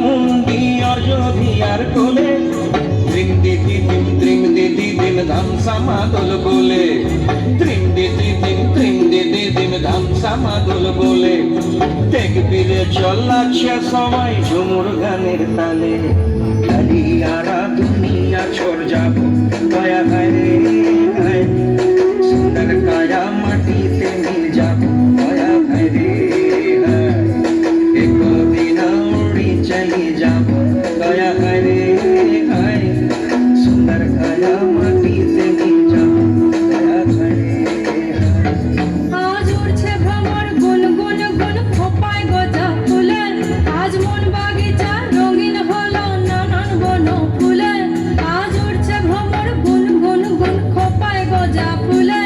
চামুন্ডি অযোধ্যার কোলে ত্রিং দিদি দিম ধাম সামাদল বলে ত্রিং দিদি দিম ধাম সামাদল বলে দেখবিরে চলাচ্ছে সবাই ঝুমুর গানের তালে আরা দুনিয়া ছোড় যাব দয়া হায় রে হায় সুন্দর কায়া মাটিতে মিল যাব দয়া হায় রে হায় এক দিন উড়ি চলি যাব দয়া হায় রে হায় সুন্দর কায়া মাটিতে মিল যাব দয়া হায় রে আজ উড়ছে ভ্রমর গুন গুন গুন খোপায় গজা ফুলে আজ মন বাগিচা রঙিন হলো নানান বন ফুলে আজ উড়ছে ভ্রমর গুন গুন গুন খোপায় গজা ফুলে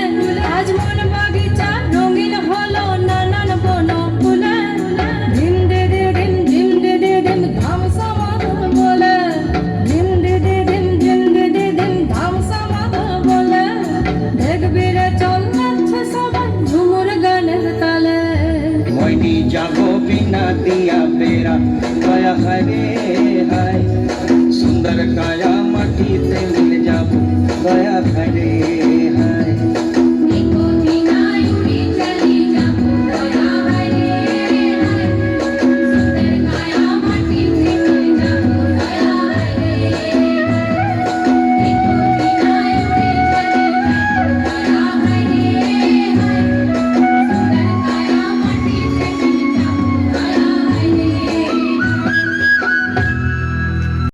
আজ মন বাগিচা রঙিন হলো নানান বন ফুলে ধিম দে দে দিম ধাম সমাধন বলে ধিম দে দে দিম ধাম সমাধন বলে দেখবি রে চলছে সবাই ঝুমুর গানের তালে মইনি যাব বিনা দিয়া বেরা দয়া হায় রে হায় সুন্দর কায়া মাটিতে মিল যাব দয়া হায় রে